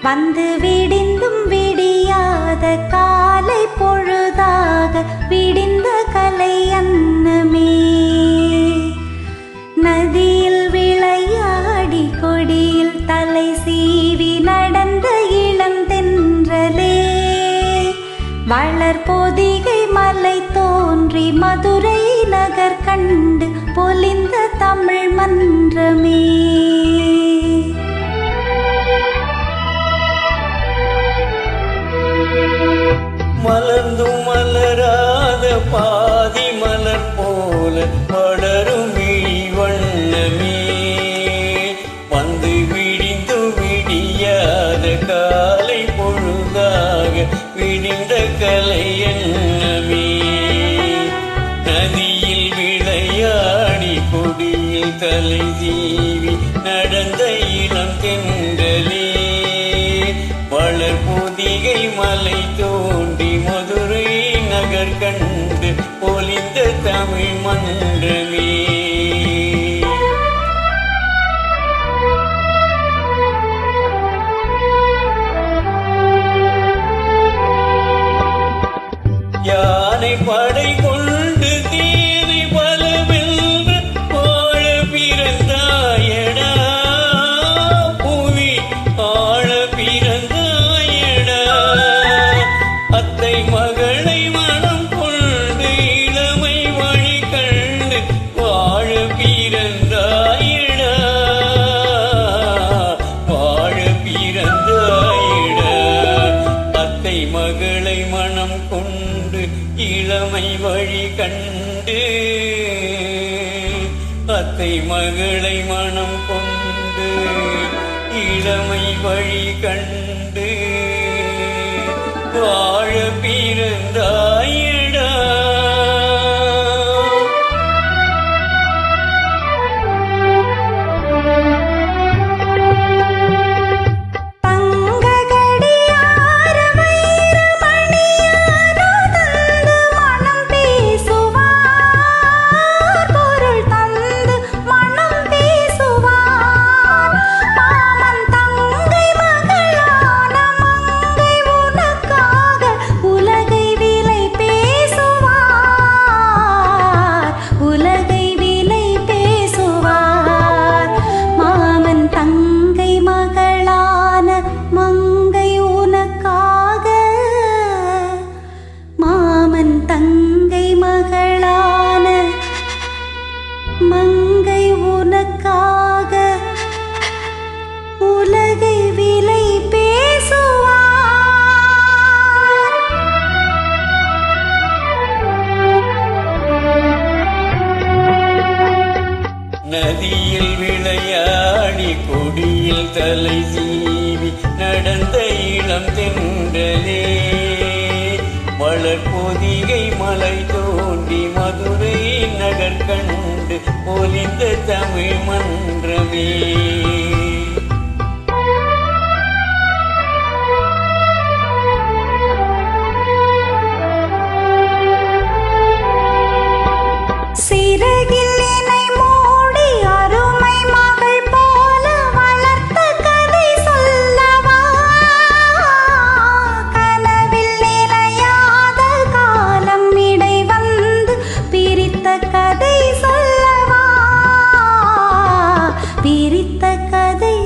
வந்து விடிந்தும் விடியாத காலை பொழுதாக விடிந்த கலை அன்னமே. நதியில் விளையாடி கொடியில் தலை சீவி நடந்த இளம் தென்றலே. வளர் பொதிகை மலை தோன்றி மதுரை நகர் கண்டு பொலிந்த தமிழ் மன்றமே. மலர்ந்தும் மலராத பாதி மலர் போல வளரும் வண்ணமே. வந்து விடிந்து விடியாத காலை பொழுதாக விடிந்த கலை எண்ணமே. நதியில் விளையாடி கொடியில் தலை தீவி நடந்த இளம் தென்றலே. வளர் பொதிகை மலை தோண்டி மதுரை நகர் கண்டு பொலிந்த தமிழ் மன்றமே. யானை படை கொண்டு தீனை பலவென்று வாழ பிறந்தாயடா. புவி ஆழ பிறந்தாயடா. அத்தை மகளை மனம் கொண்டு இளமை வழி கண்டு வாழ பிறந்தாயடா. வாழ பிறந்தாயடா. அத்தை மகளை மனம் கொண்டு இளமை வழி கண்டு. அத்தை மகளை மனம் கொண்டு இளமை வழி கண்டு வாழ பிறந்தாயடா. தங்கை மகளான மங்கை உனக்காக உலகை விலை பேசுவார். நதியில் விளையாடி கொடியில் தலை சீவி நடந்த இளம் தென்றலே. வளர் பொதிகை மலை தோண்டி மதுரை நகர் கண்டு பொலிந்த தமிழ் மன்றமே. சிறகில் என்னை மூடி அருமை மகள் போல வளர்த்த கதை சொல்லவா. கனவில் நிலையாத காலம் இடை வந்து பிரித்த கதை சொல்லவா. பிரித்த கதை